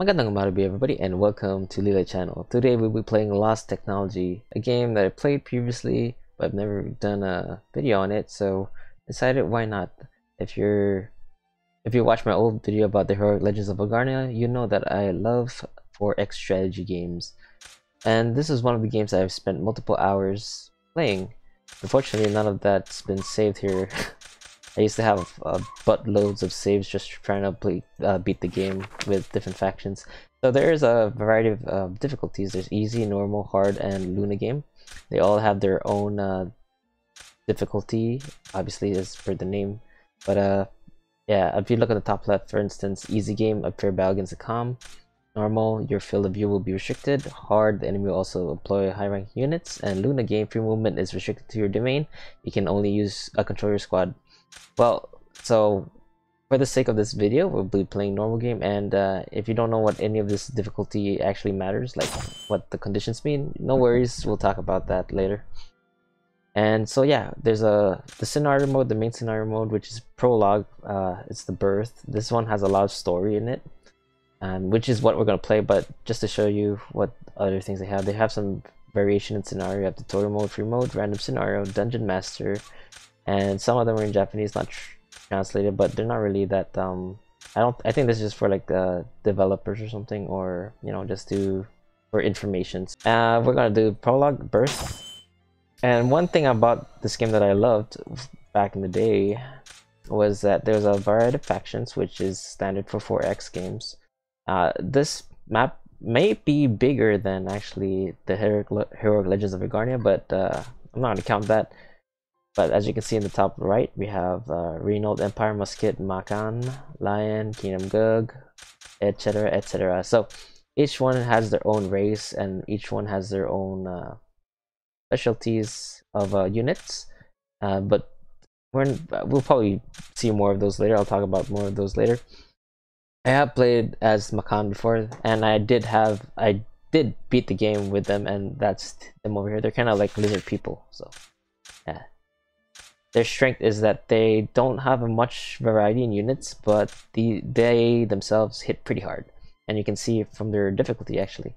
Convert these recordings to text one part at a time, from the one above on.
Magandang Umarawbi everybody and welcome to Lila channel. Today we'll be playing Lost Technology, a game that I played previously but I've never done a video on it, so decided why not. If you watch my old video about the heroic legends of Agarnia, you know that I love 4X strategy games. And this is one of the games that I've spent multiple hours playing. Unfortunately, none of that's been saved here. I used to have buttloads of saves just trying to beat the game with different factions. So there is a variety of difficulties. There's easy, normal, hard, and Luna game. They all have their own difficulty, obviously as per the name. But yeah, if you look at the top left, for instance, easy game, a fair battle against a calm. Normal, your field of view will be restricted. Hard, the enemy will also employ high-rank units. And Luna game, free movement is restricted to your domain. You can only control your squad. Well, so for the sake of this video, we'll be playing normal game, and if you don't know what any of this difficulty actually matters, like what the conditions mean, no worries, we'll talk about that later. And so yeah, there's the scenario mode, the main scenario mode, which is prologue. It's the birth. This one has a lot of story in it, which is what we're going to play. But just to show you what other things they have some variation in scenario. You have tutorial mode, free mode, random scenario, dungeon master, and some of them are in Japanese, not translated, but they're not really that I think this is just for like developers or something, or you know, just for information. We're gonna do prologue, birth. And one thing about this game that I loved back in the day was that there's a variety of factions, which is standard for 4X games. This map may be bigger than actually the heroic legends of Agarnia, but I'm not gonna count that. But as you can see in the top right, we have Reynold Empire, Musket, Makan, Lion, Kingdom Gug, etc., etc. So each one has their own race, and each one has their own specialties of units. But we'll probably see more of those later. I'll talk about more of those later. I have played as Makan before, and I did beat the game with them, and that's them over here. They're kind of like lizard people, so yeah. Their strength is that they don't have much variety in units, but they themselves hit pretty hard. And you can see from their difficulty, actually.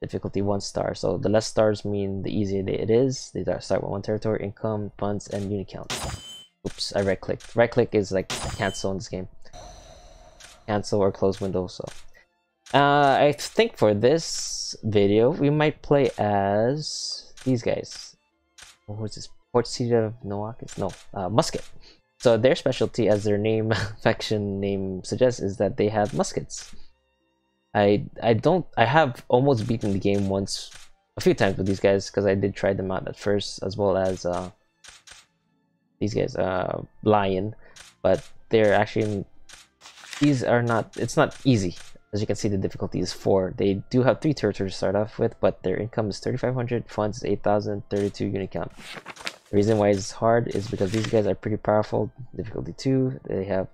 Difficulty 1 star. So the less stars mean the easier it is. They start with 1 territory, income, funds, and unit count. Oops, I right-clicked. Right-click is like cancel in this game. Cancel or close window, so. I think for this video, we might play as these guys. Who's this? Port City of Noakis? No, Musket. So their specialty, as their name faction name suggests, is that they have muskets. I have almost beaten the game once, a few times with these guys, because I did try them out at first, as well as these guys, Lion, but they're actually, it's not easy. As you can see, the difficulty is 4. They do have 3 territories to start off with, but their income is 3,500, funds is 8,000, 32 unit count. The reason why it's hard is because these guys are pretty powerful. Difficulty 2, they have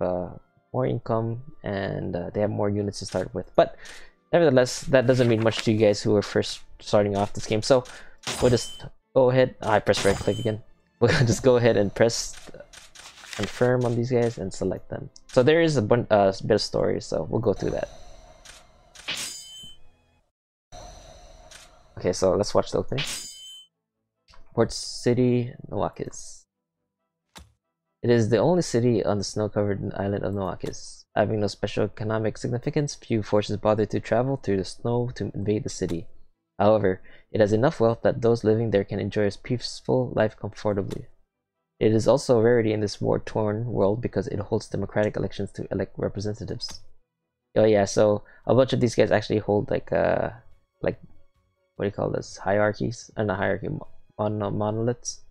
more income, and they have more units to start with. But nevertheless, that doesn't mean much to you guys who are first starting off this game. So we'll just go ahead. I press right click again. We'll just go ahead and press confirm on these guys and select them. So there is a bit of story, so we'll go through that. Okay, so let's watch the opening. Port City, Noakis. It is the only city on the snow-covered island of Noakis. Having no special economic significance, few forces bother to travel through the snow to invade the city. However, it has enough wealth that those living there can enjoy a peaceful life comfortably. It is also a rarity in this war-torn world because it holds democratic elections to elect representatives. Oh yeah, so a bunch of these guys actually hold like what do you call this? Hierarchies? Not hierarchy. Monoliths.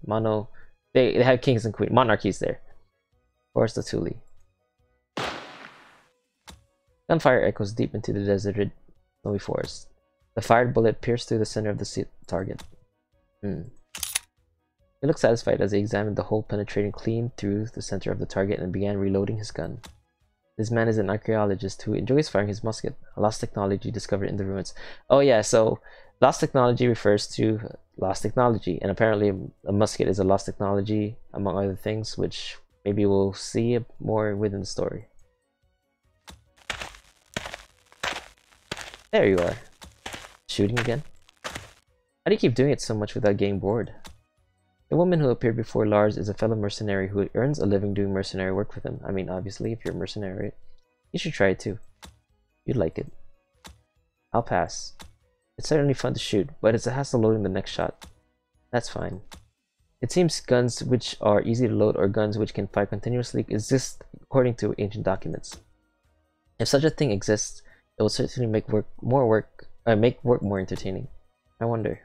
They have kings and queens, monarchies there. Forest of Thule. Gunfire echoes deep into the deserted snowy forest. The fired bullet pierced through the center of the target. He looked satisfied as he examined the hole penetrating clean through the center of the target and began reloading his gun. This man is an archaeologist who enjoys firing his musket, a lost technology discovered in the ruins. Oh yeah, so lost technology refers to lost technology, and apparently a musket is a lost technology, among other things, which maybe we'll see more within the story. There you are. Shooting again? How do you keep doing it so much without getting bored? The woman who appeared before Lars is a fellow mercenary who earns a living doing mercenary work with him. I mean, obviously, if you're a mercenary, right? You should try it too. You'd like it. I'll pass. It's certainly fun to shoot, but it's a hassle loading the next shot. That's fine. It seems guns which are easy to load or guns which can fire continuously exist according to ancient documents. If such a thing exists, it will certainly make work more entertaining. I wonder.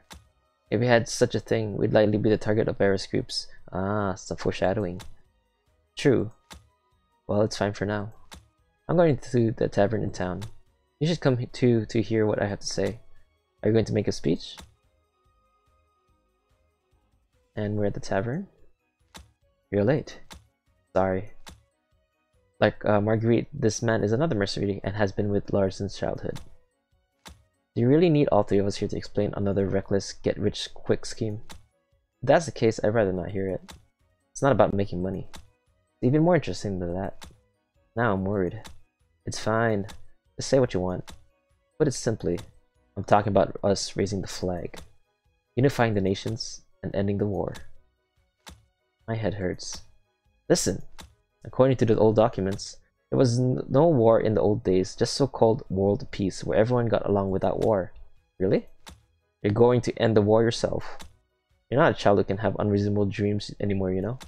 If we had such a thing, we'd likely be the target of various groups. Ah, some foreshadowing. True. Well, it's fine for now. I'm going to the tavern in town. You should come to hear what I have to say. Are you going to make a speech? And we're at the tavern. You're late. Sorry. Like Marguerite, this man is another mercenary and has been with Lars since childhood. Do you really need all three of us here to explain another reckless get-rich-quick scheme? If that's the case, I'd rather not hear it. It's not about making money. It's even more interesting than that. Now I'm worried. It's fine. Just say what you want. Put it simply, I'm talking about us raising the flag, unifying the nations, and ending the war. My head hurts. Listen, according to the old documents, there was no war in the old days, just so-called world peace, where everyone got along without war. Really? You're going to end the war yourself. You're not a child who can have unreasonable dreams anymore, you know?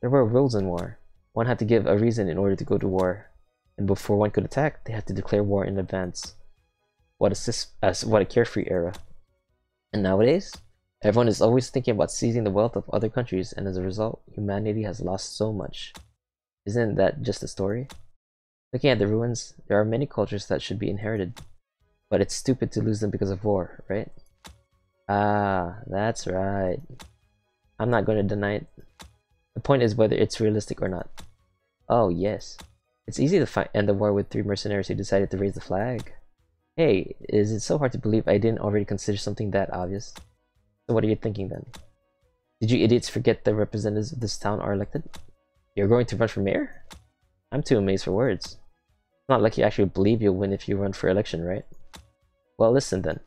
There were rules in war. One had to give a reason in order to go to war. And before one could attack, they had to declare war in advance. What a carefree era. And nowadays, everyone is always thinking about seizing the wealth of other countries, and as a result, humanity has lost so much. Isn't that just a story? Looking at the ruins, there are many cultures that should be inherited. But it's stupid to lose them because of war, right? Ah, that's right. I'm not going to deny it. The point is whether it's realistic or not. Oh, yes. It's easy to end the war with 3 mercenaries who decided to raise the flag. Hey, is it so hard to believe I didn't already consider something that obvious? So what are you thinking then? Did you idiots forget the representatives of this town are elected? You're going to run for mayor? I'm too amazed for words. It's not like you actually believe you'll win if you run for election, right? Well, listen then.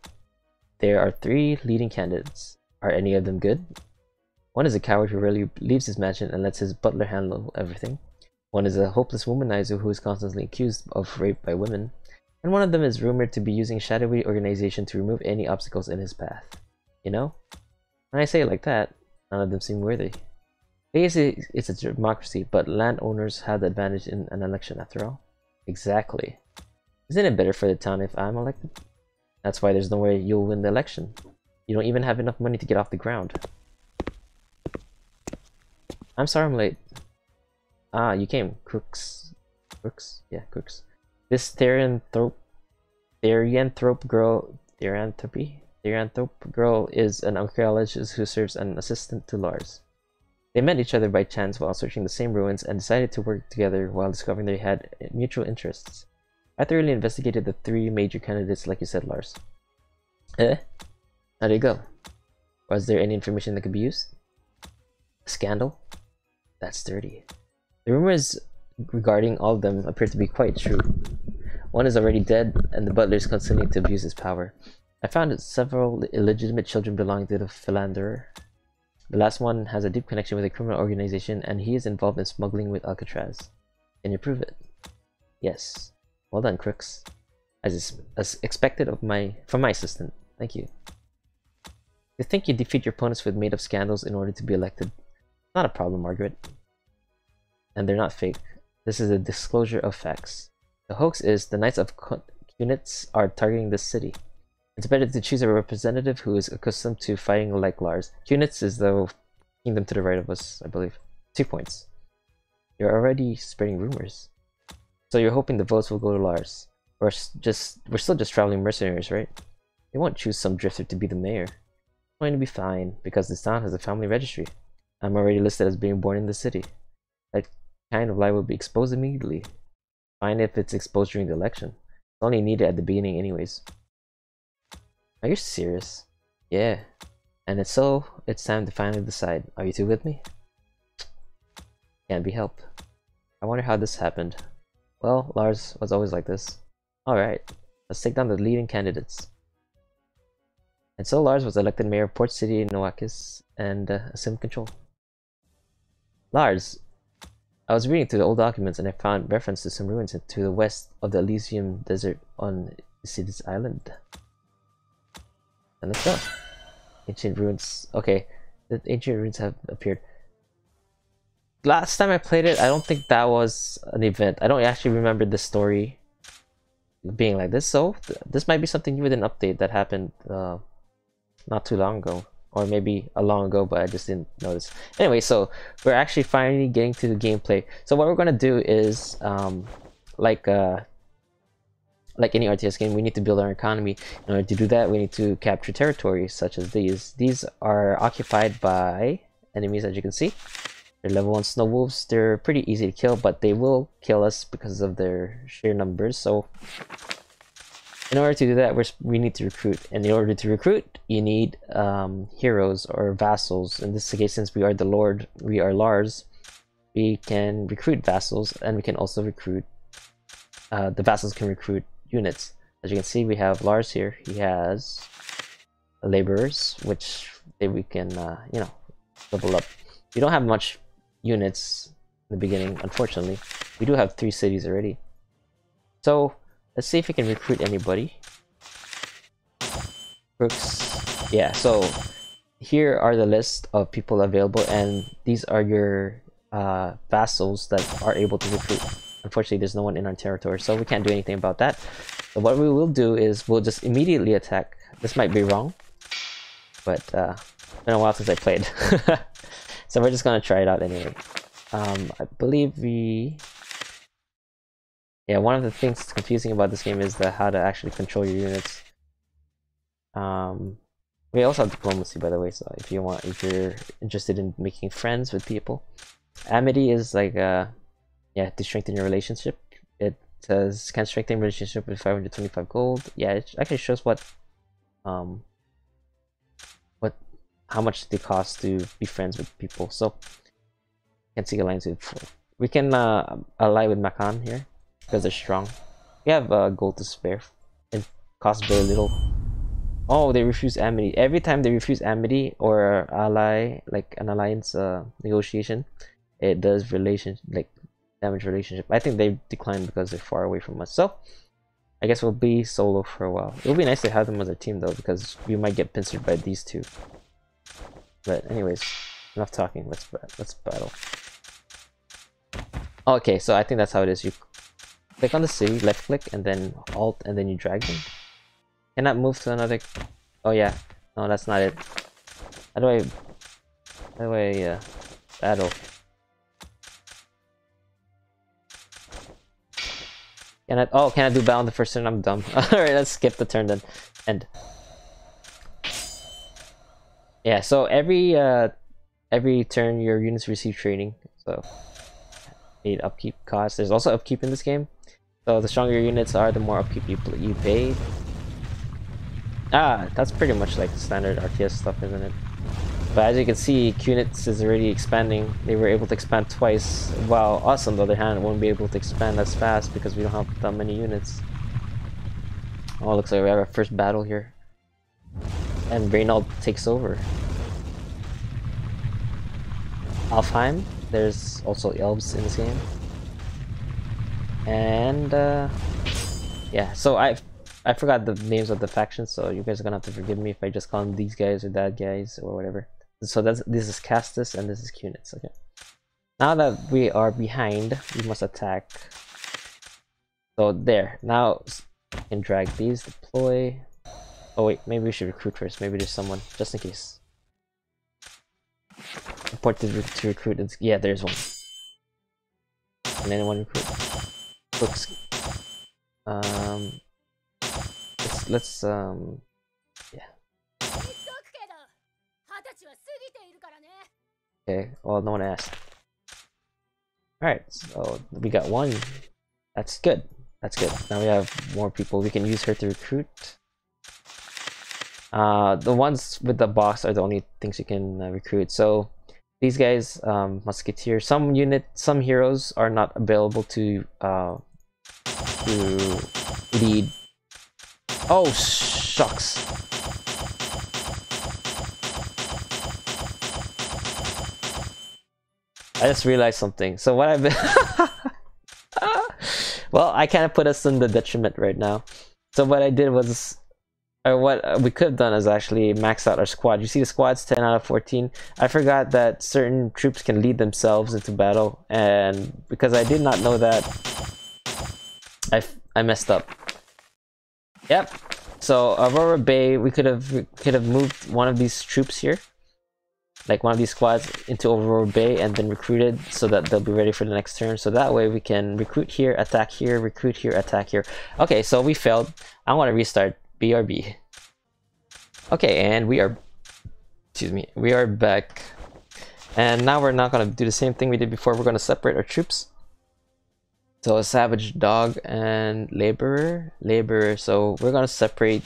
There are 3 leading candidates. Are any of them good? One is a coward who rarely leaves his mansion and lets his butler handle everything. One is a hopeless womanizer who is constantly accused of rape by women. And one of them is rumored to be using shadowy organization to remove any obstacles in his path. You know? When I say it like that, none of them seem worthy. Basically, it's a democracy, but landowners have the advantage in an election after all. Exactly. Isn't it better for the town if I'm elected? That's why there's no way you'll win the election. You don't even have enough money to get off the ground. I'm sorry I'm late. Ah, you came. Crooks. Crooks? Yeah, crooks. This Therianthrope girl is an archaeologist who serves as an assistant to Lars. They met each other by chance while searching the same ruins and decided to work together while discovering they had mutual interests. I thoroughly investigated the 3 major candidates like you said, Lars. How'd it go? Was there any information that could be used? A scandal? That's dirty. The rumors regarding all of them appear to be quite true. One is already dead, and the butler is continuing to abuse his power. I found several illegitimate children belonging to the philanderer. The last one has a deep connection with a criminal organization, and he is involved in smuggling with Alcatraz. Can you prove it? Yes. Well done, crooks. As expected from my assistant. Thank you. You think you defeat your opponents with made-up scandals in order to be elected? Not a problem, Margaret. And they're not fake. This is a disclosure of facts. The hoax is the Knights of Kunitz are targeting this city. It's better to choose a representative who is accustomed to fighting like Lars. Kunitz is the kingdom to the right of us, I believe. 2 points. You're already spreading rumors. So you're hoping the votes will go to Lars. We're still just traveling mercenaries, right? They won't choose some drifter to be the mayor. It's going to be fine, because this town has a family registry. I'm already listed as being born in the city. That kind of lie will be exposed immediately. Fine if it's exposed during the election. It's only needed at the beginning anyways. Are you serious? Yeah. And it's time to finally decide. Are you 2 with me? Can't be helped. I wonder how this happened. Well, Lars was always like this. Alright. Let's take down the leading candidates. And so Lars was elected mayor of Port City in Noakis and assumed control. Lars, I was reading through the old documents and I found reference to some ruins to the west of the Elysium Desert on the city's island. And let's go. Ancient ruins. Okay, the ancient ruins have appeared. Last time I played it, I don't think that was an event. I don't actually remember the story being like this, so this might be something new with an update that happened not too long ago, or maybe a long ago, but I just didn't notice. Anyway, so we're actually finally getting to the gameplay. So what we're gonna do is like any RTS game, we need to build our economy. In order to do that, we need to capture territories such as these. These are occupied by enemies, as you can see. They're level 1 snow wolves. They're pretty easy to kill, but they will kill us because of their sheer numbers. So in order to do that, we need to recruit. And in order to recruit, you need heroes or vassals. In this case, since we are the Lord, we are Lars, we can recruit vassals, and we can also recruit, the vassals can recruit units. As you can see, we have Lars here. He has laborers, which we can, you know, level up. We don't have much units in the beginning, unfortunately. We do have 3 cities already. So let's see if we can recruit anybody. Crooks. Yeah, so here are the list of people available, and these are your vassals that are able to recruit. Unfortunately, there's no one in our territory, so we can't do anything about that. So what we will do is we'll just immediately attack. This might be wrong, but it's been a while since I played. So we're just gonna try it out anyway. I believe yeah, one of the things that's confusing about this game is how to actually control your units. We also have diplomacy, by the way, so if you're interested in making friends with people. Amity is like yeah, to strengthen your relationship. It says can strengthen relationship with 525 gold. Yeah, it actually shows how much they cost to be friends with people. So you can see alliance with 4. We can ally with Makan here because they're strong. We have gold to spare. It costs very little. Oh, they refuse amity. Every time they refuse amity or ally, like an alliance negotiation, it does damage relationship. I think they declined because they're far away from us. So I guess we'll be solo for a while. It would be nice to have them as a team though, because we might get pincered by these two. But anyways, enough talking. Let's battle. Okay, so I think that's how it is. You click on the city, left click, and then alt, and then you drag them. Cannot move to another. Oh yeah, no, that's not it. How do I battle? Can I do battle on the first turn? I'm dumb. Alright, let's skip the turn then. End. Yeah, so every turn your units receive training. So need upkeep costs. There's also upkeep in this game. So the stronger your units are, the more upkeep you pay. That's pretty much like the standard RTS stuff, isn't it? But as you can see, QUnits is already expanding. They were able to expand twice, while us on the other hand won't be able to expand as fast because we don't have that many units. Oh, looks like we have our first battle here. And Reynald takes over. Alfheim, there's also elves in this game. And yeah, so I forgot the names of the factions, so you guys are gonna have to forgive me if I just call them these guys or that guys or whatever. So this is Castus and this is QUnits. Okay. Now that we are behind, we must attack. So there. Now we can drag these, deploy. Oh wait, maybe we should recruit first. Maybe there's someone, just in case. Report to recruit. Yeah, there's one. Can anyone recruit? Looks. Let's yeah. Okay, well, no one asked. Alright, so we got one. That's good. That's good. Now we have more people. We can use her to recruit. The ones with the box are the only things you can recruit. So these guys, musketeer. Some heroes are not available to lead. Oh, shucks. I just realized something. So what I've been... Well, I kind of put us in the detriment right now. So what I did was... Or what we could have done is actually max out our squad. You see the squad's 10 out of 14. I forgot that certain troops can lead themselves into battle. And because I did not know that, I messed up. Yep. So Aurora Bay, we could have moved one of these troops here, like one of these squads, into Aurora Bay and then recruited so that they'll be ready for the next turn. So that way we can recruit here, attack here, recruit here, attack here. Okay, so we failed. I want to restart. BRB. Okay, and we are, excuse me, we are back. And now we're not going to do the same thing we did before. We're going to separate our troops. So a savage dog and laborer. So we're going to separate.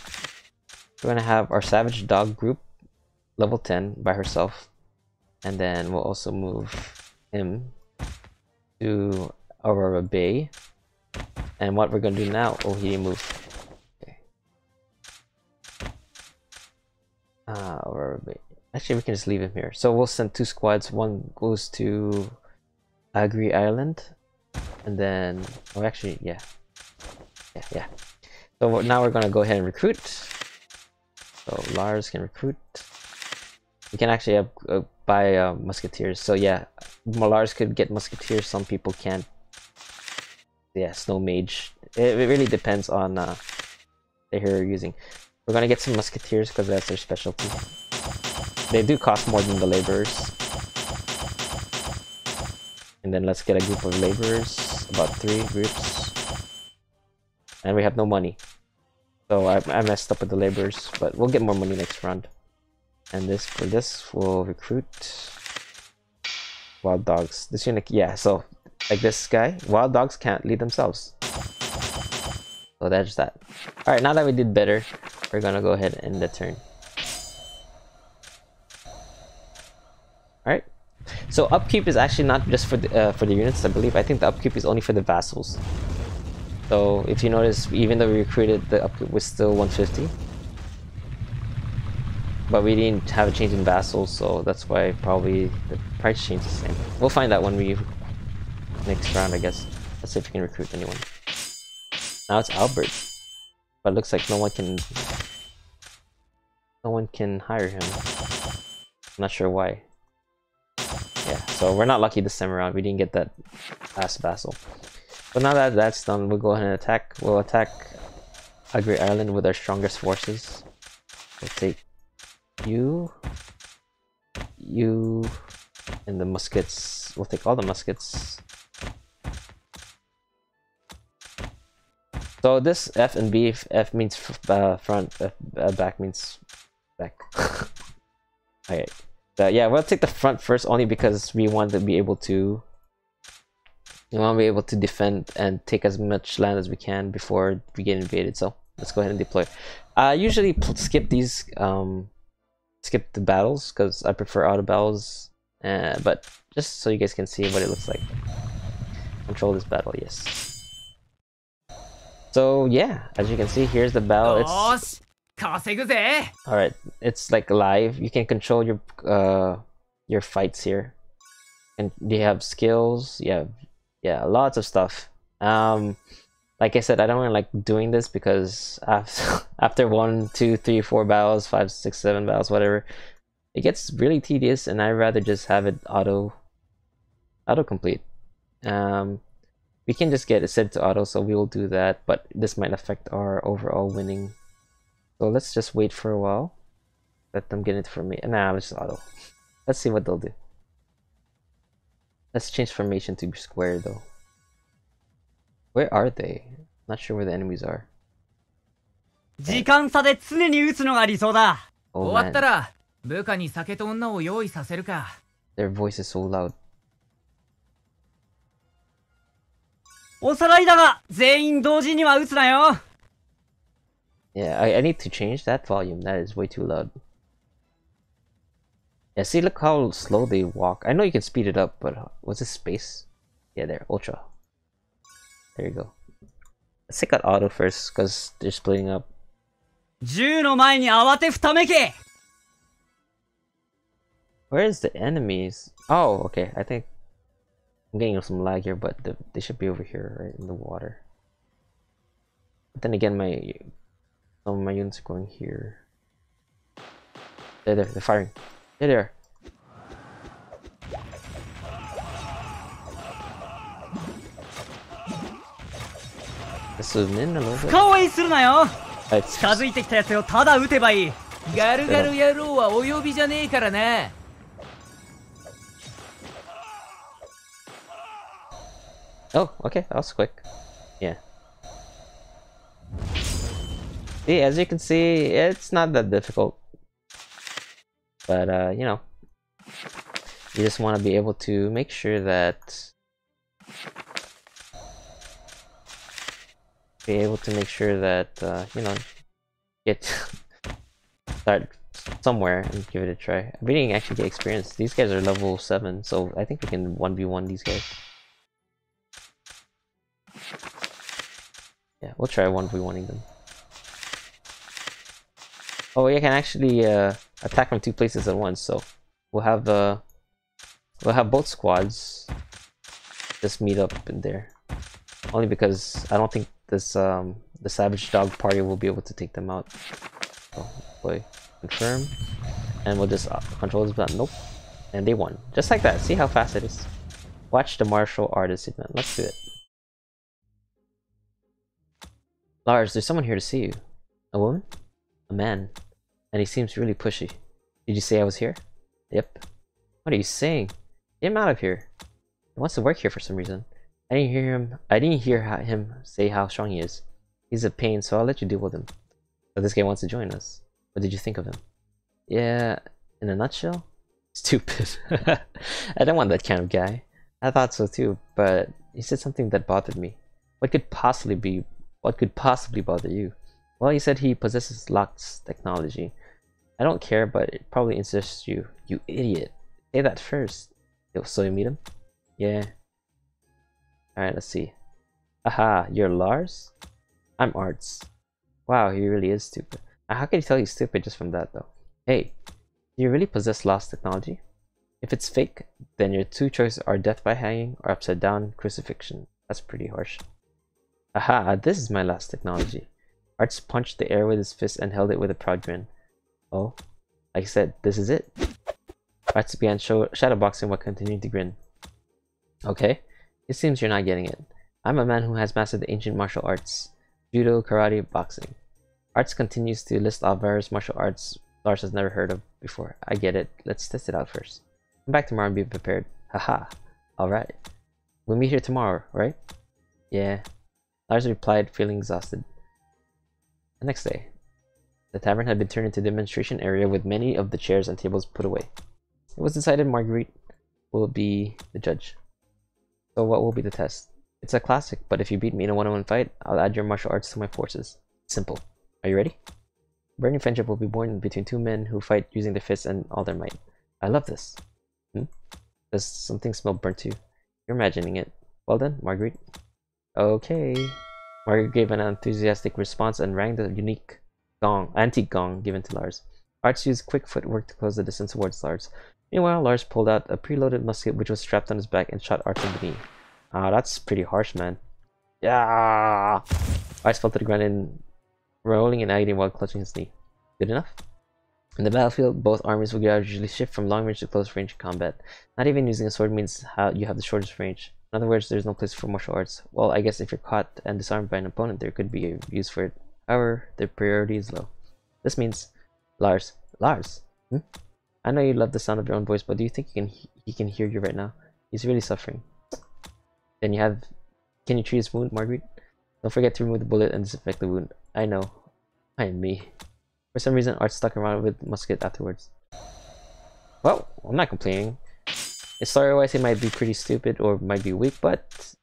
We're going to have our savage dog group level 10 by herself. And then we'll also move him to Aurora Bay. And what we're going to do now, oh, he moved. Aurora Bay. Actually, we can just leave him here. So we'll send 2 squads. One goes to Agri Island. And then, oh, actually, yeah. So now we're going to go ahead and recruit. So Lars can recruit. We can actually buy musketeers. So yeah, Lars could get musketeers. Some people can't. Yeah, snow mage. It really depends on the hero you're using. We're gonna get some musketeers because that's their specialty. They do cost more than the laborers. And then let's get a group of laborers, about 3 groups. And we have no money. So I messed up with the laborers, but we'll get more money next round. And this, for this, we'll recruit wild dogs. This unit, yeah, so like this guy, wild dogs can't lead themselves. So that's that. Alright, now that we did better, we're gonna go ahead and end the turn. Alright. So upkeep is actually not just for the units, I believe. I think the upkeep is only for the vassals. So if you notice, even though we recruited, the upkeep was still 150. But we didn't have a change in vassals, so that's why probably the price change is the same. We'll find out when we next round, I guess. Let's see if we can recruit anyone. Now it's Albert, but it looks like no one can hire him. I'm not sure why. Yeah, so we're not lucky this time around. We didn't get that last vassal. But now that that's done, we'll go ahead and attack. We'll attack Agri Island with our strongest forces. We'll take you, and the muskets. We'll take all the muskets. So this F and B, F means front, back means back. Okay. Yeah, we'll take the front first only because we want to be able to defend and take as much land as we can before we get invaded. So let's go ahead and deploy. Usually skip these, skip the battles because I prefer auto battles. But just so you guys can see what it looks like. Control this battle, yes. So yeah, as you can see, here's the battle. It's alright. It's like live. You can control your fights here, and you have skills. Yeah, lots of stuff. Like I said, I don't really like doing this because after 1, 2, 3, 4 battles, 5, 6, 7 battles, whatever, it gets really tedious, and I'd rather just have it auto complete. We can just get it set to auto, so we will do that, but this might affect our overall winning. So let's just wait for a while. Let them get it for me. Nah, let's just auto. Let's see what they'll do. Let's change formation to square though. Where are they? Not sure where the enemies are. Oh man. Their voice is so loud. Yeah, I need to change that volume. That is way too loud. Yeah, see, look how slow they walk. I know you can speed it up, but what's this space? Yeah, there, ultra. There you go. Let's take out auto first, because they're splitting up. 銃の前に慌てふためけ。 Where is the enemies? Oh, okay. I think I'm getting some lag here, but they should be over here, right in the water. But then again, some of my units are going here. They're firing. They're there. Let's zoom in a little bit. 深追いするなよ。 Right. 近づいてきたやつをただ撃てばいい。ガルガル野郎はお呼びじゃねえからな。 Oh, okay, that was quick. Yeah. See, as you can see, it's not that difficult. But, you know, you just want to be able to make sure that... you know, start somewhere and give it a try. We didn't actually get experience. These guys are level 7, so I think we can 1v1 these guys. Yeah, we'll try 1v1ing them. Oh, you can actually attack from 2 places at once, so we'll have both squads just meet up in there. Only because I don't think this the Savage Dog party will be able to take them out. So, play confirm, and we'll just control this button. Nope, and they won just like that. See how fast it is. Watch the martial artist event. Let's do it. Lars, there's someone here to see you. A woman? A man. And he seems really pushy. Did you say I was here? Yep. What are you saying? Get him out of here. He wants to work here for some reason. I didn't hear him say how strong he is. He's a pain, so I'll let you deal with him. But this guy wants to join us. What did you think of him? Yeah, in a nutshell? Stupid. I don't want that kind of guy. I thought so too, but he said something that bothered me. What could possibly bother you? Well, he said he possesses Locke's technology. I don't care, but it probably interests you. You idiot. Say that first. Yo, so you meet him? Yeah. Alright, let's see. Aha, you're Lars? I'm Arts. Wow, he really is stupid. How can you tell he's stupid just from that though? Hey, do you really possess Lost technology? If it's fake, then your 2 choices are death by hanging or upside down crucifixion. That's pretty harsh. Aha, this is my last technology. Arts punched the air with his fist and held it with a proud grin. Oh, like I said, this is it. Arts began shadowboxing while continuing to grin. Okay, it seems you're not getting it. I'm a man who has mastered the ancient martial arts. Judo, karate, boxing. Arts continues to list off various martial arts Lars has never heard of before. I get it. Let's test it out first. Come back tomorrow and be prepared. Haha. Alright. We'll meet here tomorrow, right? Yeah. Lars replied, feeling exhausted. The next day, the tavern had been turned into a demonstration area with many of the chairs and tables put away. It was decided Marguerite will be the judge. So what will be the test? It's a classic, but if you beat me in a one-on-one fight, I'll add your martial arts to my forces. Simple. Are you ready? Burning friendship will be born between 2 men who fight using their fists and all their might. I love this. Does something smell burnt to you? You're imagining it. Well done, Marguerite. Okay. Margaret gave an enthusiastic response and rang the unique antique gong given to Lars. Arts used quick footwork to close the distance towards Lars. Meanwhile, Lars pulled out a preloaded musket which was strapped on his back and shot Arts in the knee. That's pretty harsh, man. Yeah. Arts fell to the ground and rolling and agony while clutching his knee. Good enough? In the battlefield, both armies will gradually shift from long range to close range combat. Not even using a sword means you have the shortest range. In other words, there's no place for martial arts. Well, I guess if you're caught and disarmed by an opponent, there could be a use for it. However, their priority is low. This means, Lars, I know you love the sound of your own voice, but do you think he can hear you right now? He's really suffering. Then can you treat his wound, Marguerite? Don't forget to remove the bullet and disinfect the wound. I know. I am me. For some reason, Art stuck around with Musket afterwards. Well, I'm not complaining. Story-wise, it might be pretty stupid or might be weak, but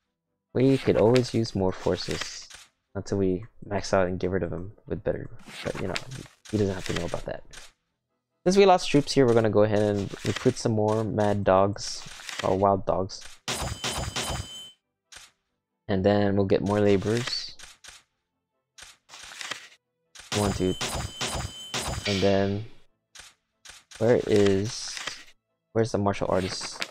we could always use more forces until we max out and get rid of him with better. But you know, he doesn't have to know about that. Since we lost troops here, we're gonna go ahead and recruit some more mad dogs or wild dogs, and then we'll get more laborers. 1, 2, and then where's the martial artist?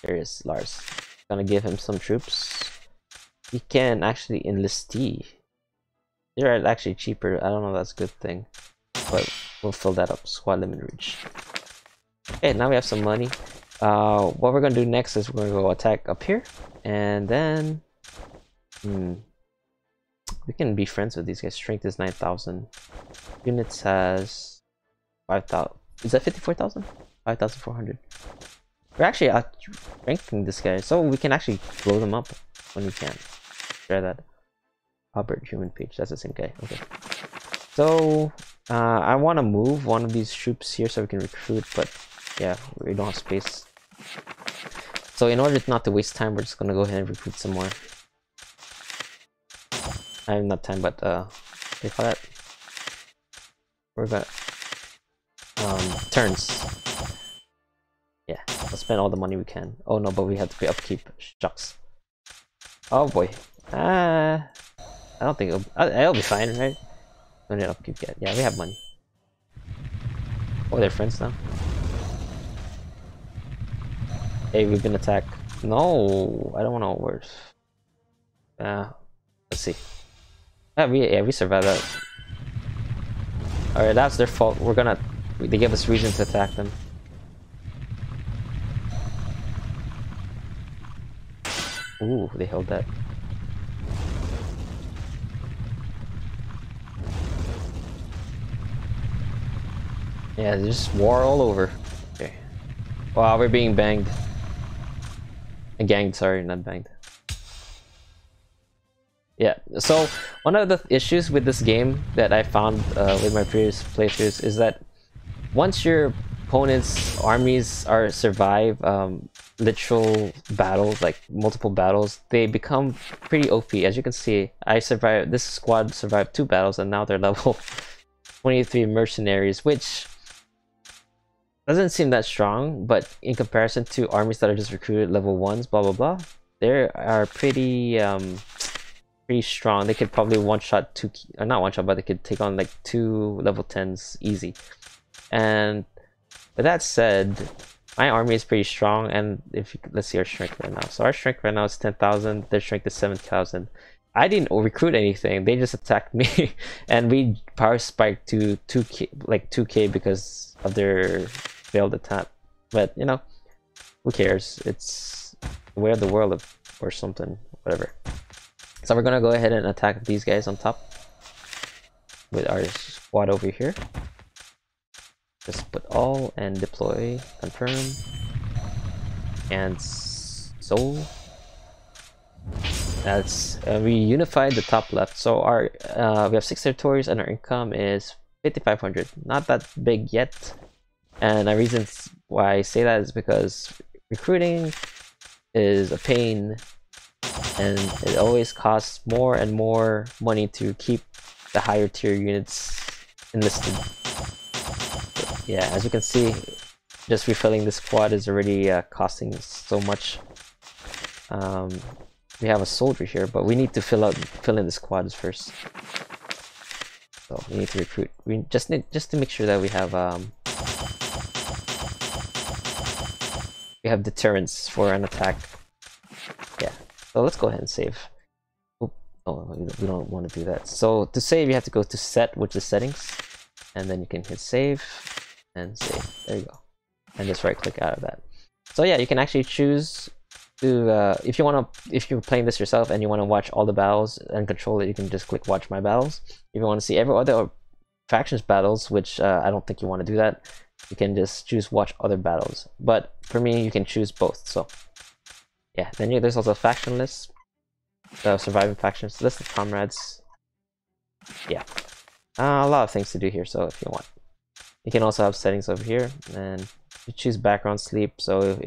There is Lars. Gonna give him some troops. He can actually enlist T. They're actually cheaper. I don't know if that's a good thing, but we'll fill that up. Squad limit reach. Okay, now we have some money. What we're gonna do next is we're gonna go attack up here, and then we can be friends with these guys. Strength is 9,000. Units has 5,000. Is that 54,000? 5,400. We're actually outranking this guy, so we can actually blow them up when we can. Try that. Albert Human Page. That's the same guy. Okay. So I want to move one of these troops here so we can recruit, but yeah, we don't have space. So in order not to waste time, we're just gonna go ahead and recruit some more. I have not time, but what do you call that? We're gonna turns. Yeah, let's spend all the money we can. Oh no, but we have to pay upkeep. Shucks. Oh boy. I don't think it'll be fine, right? Don't need upkeep yet. Yeah, we have money. Oh, they're friends now. Hey, we've been attacked. No, I don't want to worse. Let's see. Yeah, we survived that. Alright, that's their fault. They gave us reason to attack them. Ooh, they held that. Yeah, there's just war all over. Okay. Wow, we're being banged. Ganged, sorry, not banged. Yeah, so one of the issues with this game that I found with my previous playthroughs is that once your opponent's armies are survive literal battles, like multiple battles, they become pretty OP. As you can see, this squad survived 2 battles and now they're level 23 mercenaries, which doesn't seem that strong, but in comparison to armies that are just recruited level 1s, blah blah blah, they are pretty strong. They could probably one-shot 2, or not one-shot, but they could take on like 2 level 10s easy. And with that said, my army is pretty strong, and let's see our strength right now. So our strength right now is 10,000, their strength is 7,000. I didn't recruit anything, they just attacked me and we power spiked to 2k, like 2k, because of their failed attack. But you know, who cares? It's the way of the world or something, whatever. So we're gonna go ahead and attack these guys on top with our squad over here. Just put all and deploy, confirm, and so that's we unified the top left. So our we have 6 territories and our income is 5,500. Not that big yet, and the reasons why I say that is because recruiting is a pain, and it always costs more and more money to keep the higher tier units enlisted. Yeah, as you can see, just refilling this squad is already costing so much. We have a soldier here, but we need to fill in the squads first. So we need to recruit. We just to make sure that we have deterrence for an attack. Yeah. So let's go ahead and save. Oh, we don't want to do that. So to save, you have to go to set, which is settings, and then you can hit save and save. There you go. And just right click out of that. So yeah, you can actually choose to if you're playing this yourself and you want to watch all the battles and control it, you can just click watch my battles. If you want to see every other factions battles, which I don't think you want to do that, you can just choose watch other battles. But for me, you can choose both. So yeah, then there's also a faction list, surviving factions, list of comrades. Yeah, a lot of things to do here. So if you want, you can also have settings over here, and you choose background sleep. So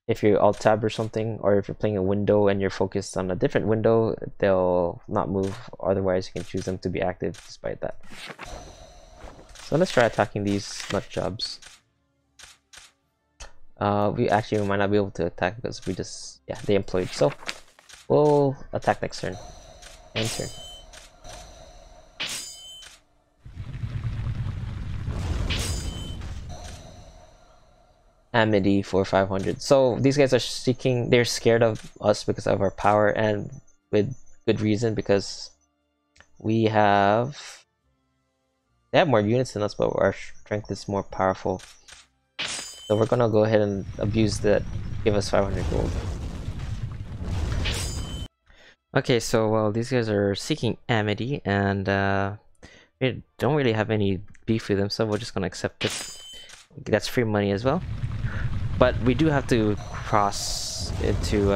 if you alt tab or something, or if you're playing a window and you're focused on a different window, they'll not move. Otherwise, you can choose them to be active despite that. So let's try attacking these nut jobs. We might not be able to attack because they employed. So we'll attack next turn. enter. Amity for 500. So these guys are seeking, they're scared of us because of our power, and with good reason, because we have, they have more units than us, but our strength is more powerful. So we're gonna go ahead and abuse that, give us 500 gold. Okay, so well, these guys are seeking amity, and we don't really have any beef with them, so we're just gonna accept it. That's free money as well. But we do have to cross into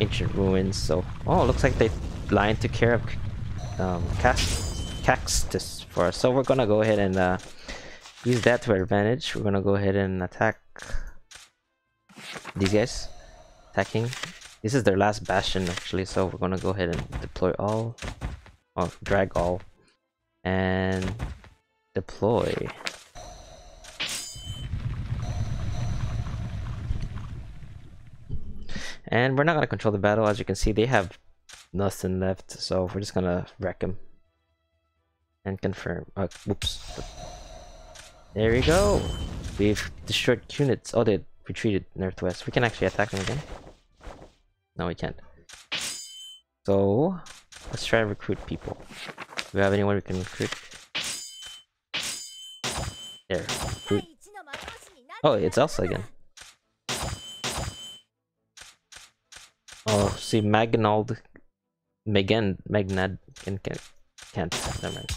ancient ruins. So, oh, looks like they line took care of cactus for us. So we're gonna go ahead and use that to our advantage. We're gonna go ahead and attack these guys. Attacking. This is their last bastion actually. So we're gonna go ahead and deploy all, or drag all, and deploy. And we're not gonna control the battle. As you can see, they have nothing left, so we're just gonna wreck them and confirm. Whoops. There we go. We've destroyed units. Oh, they retreated northwest. We can actually attack them again. No, we can't. So let's try to recruit people. Do we have anyone we can recruit? There, recruit. Oh, it's Elsa again. Oh, see, Magnad can't, never mind.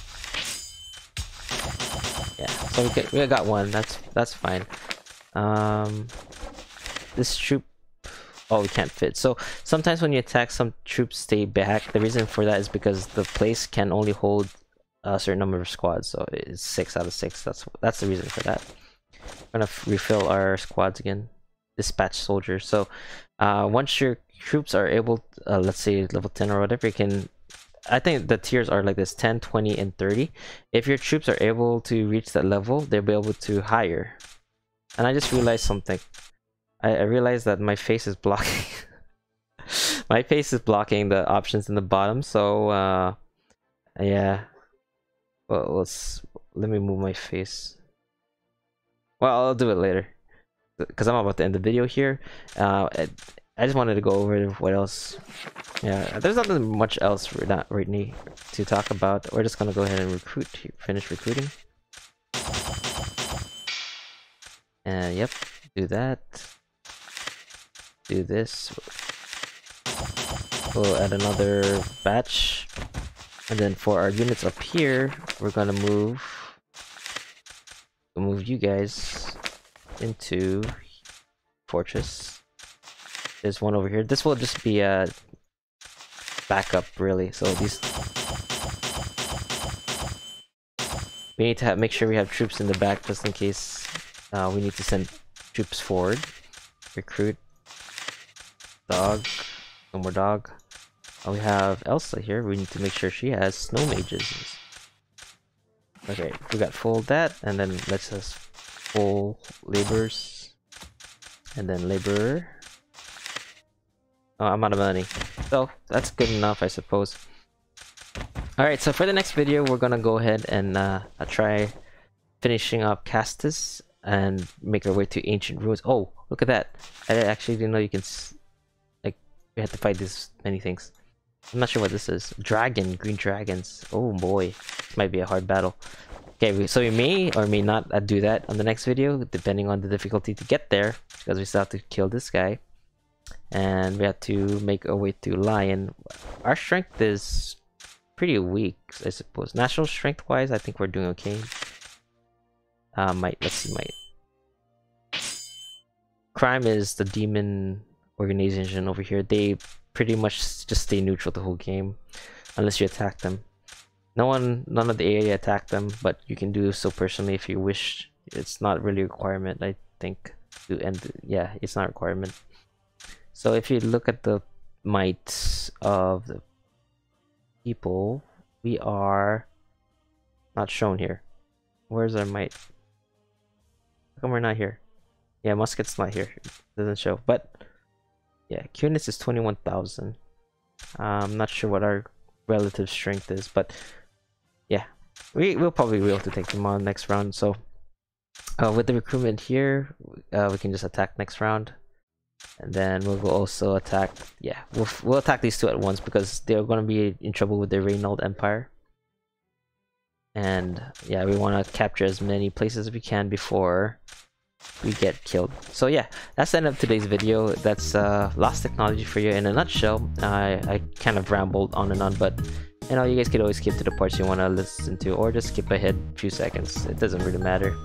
Yeah, so we got one. That's fine. This troop, oh, we can't fit. So sometimes when you attack, some troops stay back. The reason for that is because the place can only hold a certain number of squads. So it's 6 out of 6. That's the reason for that. We're gonna refill our squads again. Dispatch soldiers. So once your troops are able, let's say level 10 or whatever, you can, I think the tiers are like this: 10, 20, and 30. If your troops are able to reach that level, they'll be able to hire. And I just realized something. I realized that my face is blocking my face is blocking the options in the bottom. So yeah, well, let me move my face. Well, I'll do it later because I'm about to end the video here. I just wanted to go over what else. Yeah, there's nothing much else for that right now to talk about. We're just gonna go ahead and recruit. Finish recruiting. And yep, do that. Do this. We'll add another batch. And then for our units up here, we're gonna move you guys into fortress. There's one over here. This will just be a backup, really. So these, we need to make sure we have troops in the back just in case we need to send troops forward. Recruit. Dog. No more dog. We have Elsa here. We need to make sure she has snow mages. Okay, we got full that, and then let's just full laborers, and then laborer. Oh, I'm out of money, so that's good enough, I suppose. Alright, so for the next video, we're gonna go ahead and try finishing up Castus and make our way to ancient ruins. Oh, look at that! I actually didn't know you can like, we had to fight this many things. I'm not sure what this is. Dragon, green dragons. Oh boy, this might be a hard battle. Okay, so we may or may not do that on the next video, depending on the difficulty to get there, because we still have to kill this guy. And we have to make our way to Lion. Our strength is pretty weak, I suppose. National strength wise, I think we're doing okay. Let's see, crime is the demon organization over here. They pretty much just stay neutral the whole game unless you attack them. None of the area attack them, but you can do so personally if you wish. It's not really a requirement, I think, to end. Yeah, it's not a requirement. So if you look at the might of the people, we are not shown here. Where's our might? How come we're not here? Yeah, Musket's not here. It doesn't show. But yeah, Cunis is 21,000. I'm not sure what our relative strength is, but yeah, we'll probably be able to take them on next round. So with the recruitment here, we can just attack next round, and then we'll also attack. Yeah, we'll attack these two at once because they're going to be in trouble with the Reynald Empire. And yeah, we want to capture as many places as we can before we get killed. So yeah, that's the end of today's video. That's Lost Technology for you in a nutshell. I kind of rambled on and on, but you know, you guys could always skip to the parts you want to listen to, or just skip ahead a few seconds. It doesn't really matter.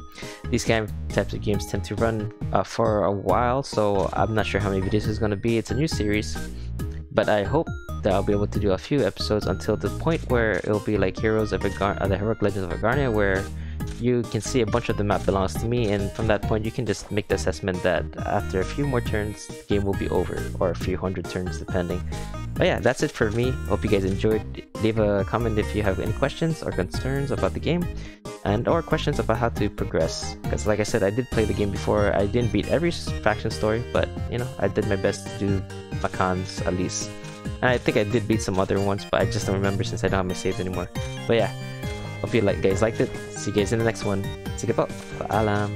These types of games tend to run for a while, so I'm not sure how many videos it's going to be. It's a new series, but I hope that I'll be able to do a few episodes until the point where it'll be like Heroes of the Heroic Legends of Agarnia, where you can see a bunch of the map belongs to me, and from that point you can just make the assessment that after a few more turns the game will be over, or a few hundred turns depending. But yeah, that's it for me. Hope you guys enjoyed. Leave a comment if you have any questions or concerns about the game, and or questions about how to progress, because like I said, I did play the game before. I didn't beat every faction story, but you know, I did my best to do Makan's at least. And I think I did beat some other ones, but I just don't remember since I don't have my saves anymore. But yeah, hope you guys liked it. See you guys in the next one. Sige po. Paalam.